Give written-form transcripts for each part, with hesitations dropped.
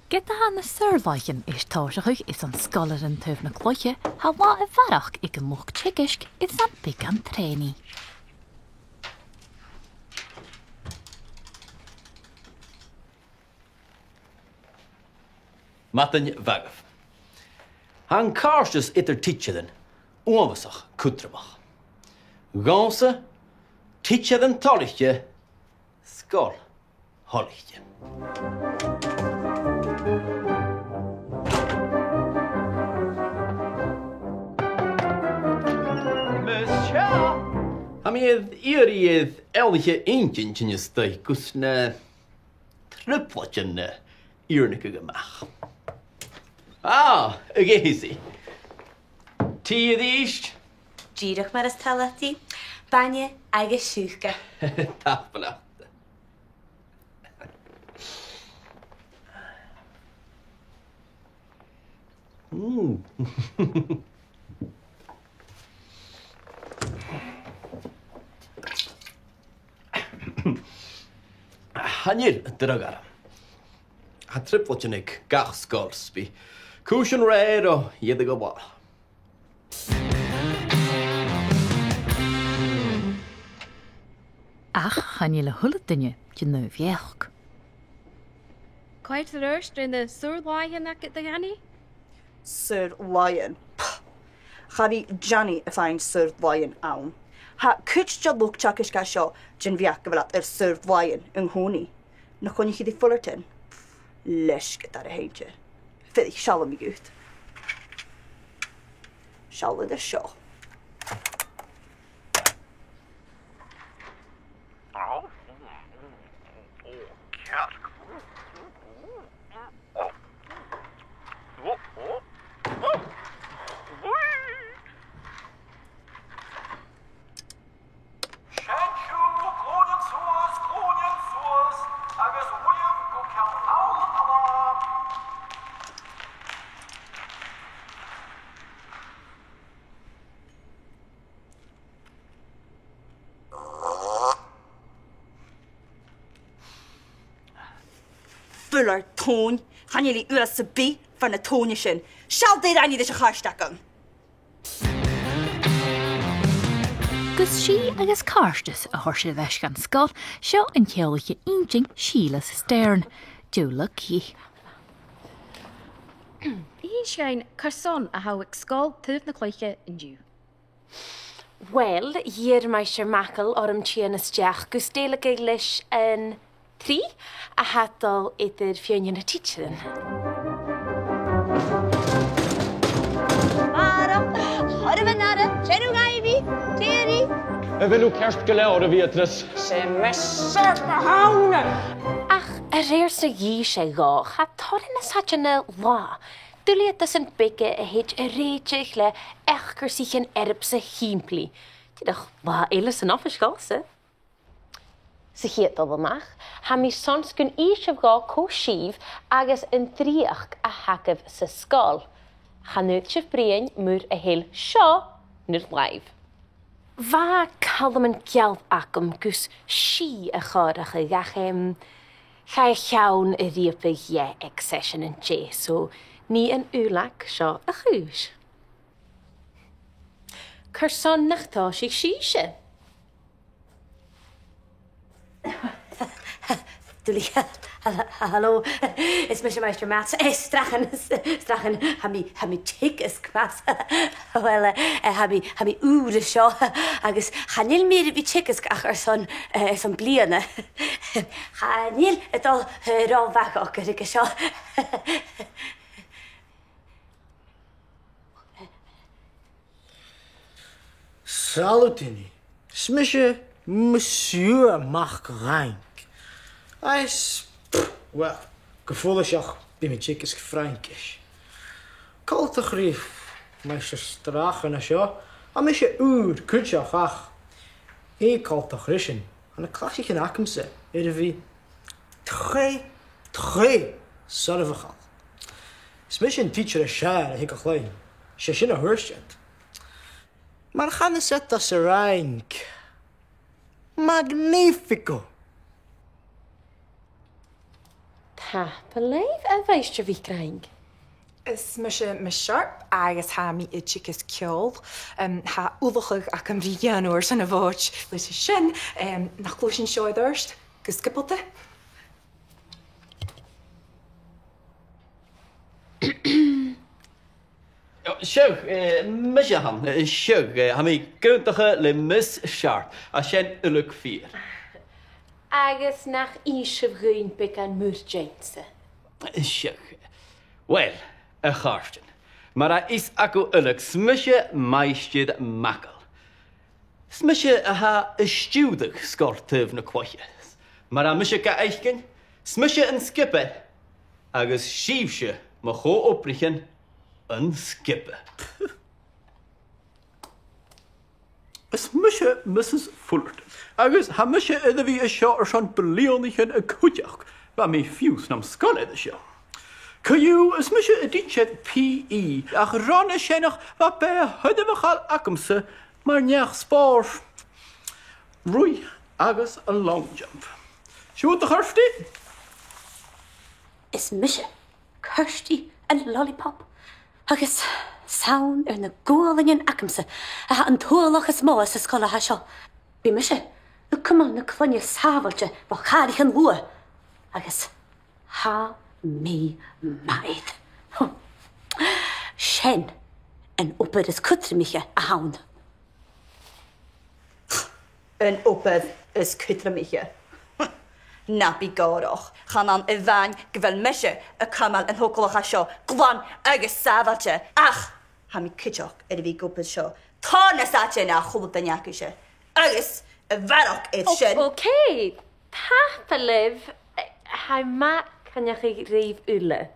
Get na saor-làithean is tòiseachadh is an sgoilearan taobh na Cloiche, ha lá a bharrachd ag an luchd-teagaisg is an beagan trèanaidh. Matan vagaf. Han càirdeas idir t-eòlaiche-inntinn, uamhasach cútramach. Gása, t-eòlaiche tòiseachadh, Sgoil Taobh. Hamíad iad eile-inntinn sin is dóigh gus na tripleatin na iarnacha gamach. Agaisi. T-eòlaiche. Díreach mar as talatí, banne agus siúcha. Tápala. Hanir dragar. Ha tripleatin ag gach scoils bí cúisian réir ó iad go bhá. Ach, chan le thula duine de nó bheach. Càirdeas in the saor-làithean ag the ganny? Saor-làithean. Charí Johnny a fáin saor-làithean ann. Ha cuid de luchd-teagaisg seo gin bheach go bhfuil saor-làithean an gcónaí. Na chuine chiad Fullerton. Leisce ar a héinte. Fidí seala mi gút. Seala de seo. Fuller tón, chan lí uas sa bí fan na tóne sin. Seall déad aine de se cháisteacham. Gus sí agus càirdeas a thuirse bheis gan scoil seo an t-eòlaiche-inntinn Sìleas Stern, dúla cí. Í sin cairson a ha ag Sgoil Taobh na Cloiche in dú. Well, hier meisje Mackle orm trèanaidh gus déalaigh leis an trí a hadal idir fion na t-eòlaiche-inntinn. Bhí ceart go leabhar a bhíotras. Sé measg na hána. Ach, a réir sa dhí sé gá, cha tána saitena lá. Dúliad as an bige a héit a réiteach le echgur sich an erb sa hímpli. Tidach, lá eile san ofisgása. Sa héad dobamach, ha mi sons gun ísef gá cósív agus an tríach a hagah sa scoil. Chanúid sif brian múr a héil seo nu'r laif. Va callam an gealb acum gus sí a chorach a gachem. Chai llawn y riopig ie ag session yn je, so ni an ulag sio a chwys. Cyrson nachtá sig síise. Hallo, is Mr. Meister Mats. Strachen, ha mi tig is kwas. Wel, ha mi oer sio, agus chanil meer bi tig is ach son bliane. Chanil het al rol weg ook er ik sio. Salutini, smisje monsieur Mackle. Is, wel, gevoelig bij mijn chickies Frankisch. Kalte grief, meisje strachen en zo. Maar meisje uur, kutje ach. Een kalte grischen. En een klasje geen akemse. Wie? Twee. Zorg voor gal. Smisje een teacher is schaar, ik klein. Ze is in een hurstjet. Maar gaan we zetten als rank. Magnifico. Ha, believe a bhaiste bhí craing. Is me sharp agus ha mi itchicus ceol. Ha ulachig ac am bhíanúir san a bháid leis sin nach clúsin seoidharst, gus scipolte. Siog, misjahan, siog, ha mi gyntige le mis sharp, a sien uluk 4. Agus nach ísib gúin bic an múrjainse. Siog, wel, a charsten. Maar a is akku uluk smisje meistjid Mackle. Smisje ha stuwdig skortuv na Cloiche. Maar a misje ka eichen, smisje en skippe, agus schiefsje ma go oprichten een skippe. Is misje Mrs. Fullerton. Agus ha misje edvi a seo son beleonichen a kutjach, wa me fios nam Sgoil edisje. Cuir is misje a ditchet P.E. ach ranne shenach wa be hudemachal akumse, maar neach spar. Roei, agus a long jump. Sjoe de garfti? Is misje Kirsty en lollipop. Agus saon na ggóilingin acamsa a an tualach is mó sa scoile ha seo. Bhí misje na cumán na clanne sábhailte ba chadichan lua. Agus ha mí maid. Sin an opad is cutramiche a haun. An opad is cutramiche. Nabi gárach, chan an I bhain go bhfuil misje a cumal an hocolach a seo, clann agus sábhailte. Ach, ha mi cuiteach a bhí gopad seo. Tá na sáte na chulb da neacuise. Agus a bharrach éad sin. Okay, tá liv ha ma canach I réomh eile.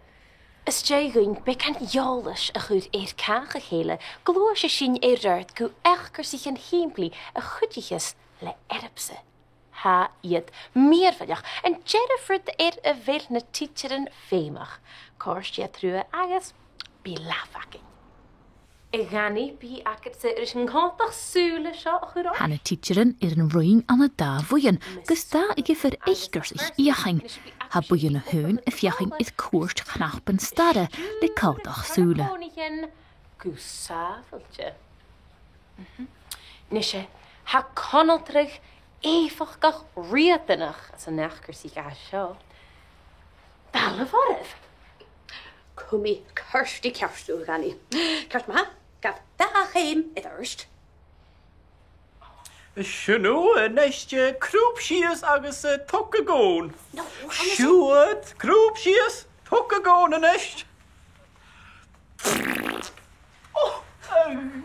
Is gúin bic an jólas a chud cach a chéile, glóir se sin rart go echgur sich an hímpli a chudichas le erpse. Ha iad meerfallach en Jennifer a bhil na teacheren féimach. Cors je true agus bí láfaking. I gani bí akert se an contach súle seo a churá. Hanna teacheren an roing an a da bhuian, gus da ige ver eichgur sich iaching. Ha bhuian a hun a fiaching it koerst knappen stade le koudach súle. Gusafeltje. Nisje, ha koneltrug éfach gach riatanach as an nachgur sich a seo. Dalle vorf. Cumí Kirsty cearstú gani. Ceart ma, gaf da chéim it arst. Sianú a neistje crúb sias agus tuca gón. Siúad, crúb sias, tuca gón a neist. Oh,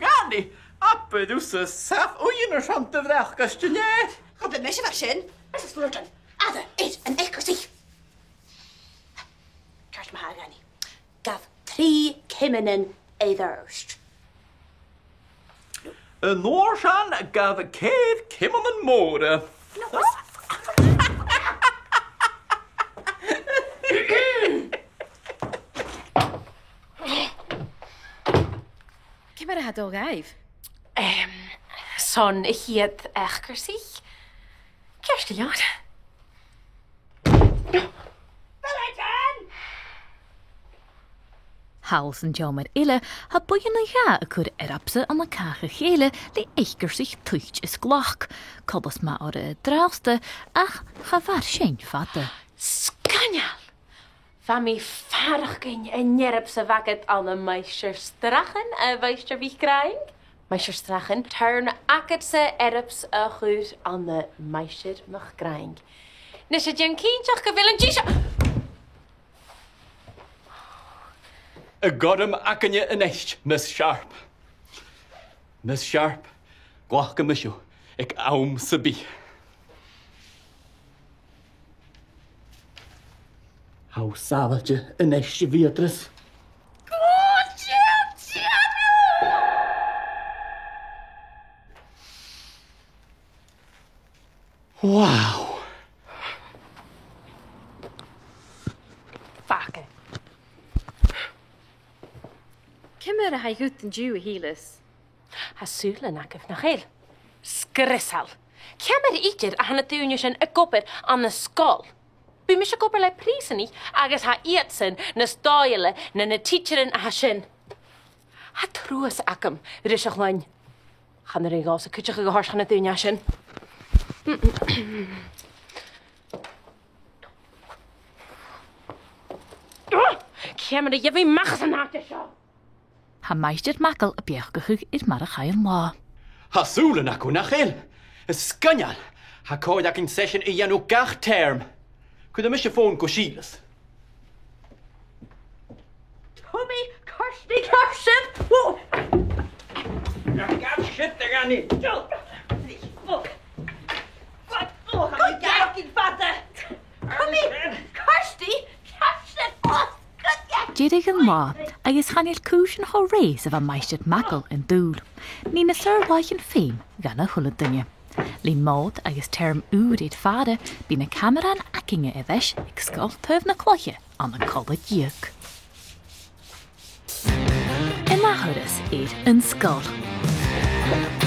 gani, appa du sa saf uinar sant a bhrach gastuné. Ga be misje weg sin, Mrs. Fullerton. Ada, it an ekkersie. Ceart ma ha gani. Gaf 3 kiminen éidirst. Een noorsaan gaf a céad cimman an móra. Cymar a dog aif? Son hiad echgur sich. Sìleas. Hals en jammer eile ha bhuian a ja a chur erapse an a cacha chéile le eichgur sich tucht is glach. Cobbas ma ar a drauste ach cha var sin fatte. Scanal. Fa mi farachgin en nerp sa vaget an a meisjerstrachen a weisjer wie kraing. Meisjerstrachen turn aketse erps a chuur an de meisjer mag kraing. Nes het jen kindjach gewillen jisha. A godam akanje in echt, Miss Sharp. Miss Sharp, gwach gymysio, ik awm sybi. How savage in echt Beatrice. Wow. Fake. Cymar a hai goed en duw hieles. Ha súlen akif nach heel. Skrissal. Kemmer ieder a hanna tuunjes en a kopper an a skol. Bí me se gopur le prísaní agus ha airson na stáile na teacherin a sin. Ha trúas acam riseach lein. Chan ré gás a cuiteach go háis chana dúne sin. Ceamara a bhí machas an háta seo. Ha meistir Mackle a beachgachuig mar a chael lá. Hasúlan acu nach éil. Is scanneal. Ha cóideach in session I dhéanú gach term. Could I miss your phone go Sìleas? Tommy, Kirsty, Kirsten! Whoa! got shit there on it. Look! Oh, I'm fucking father! Tommy, Kirsty, Kirsten! Oh, good Dírig an lá, agus chanil cúsin cho réis a bheit meistir Mackle in dúl. Ní na saor-làithean féin gan a chula duine. Lí mód agus term úrid fada bí na camerán acinge a bheis ag Sgoil Taobh na Cloiche an an colla díoch. In maithúras iad an Sgoil.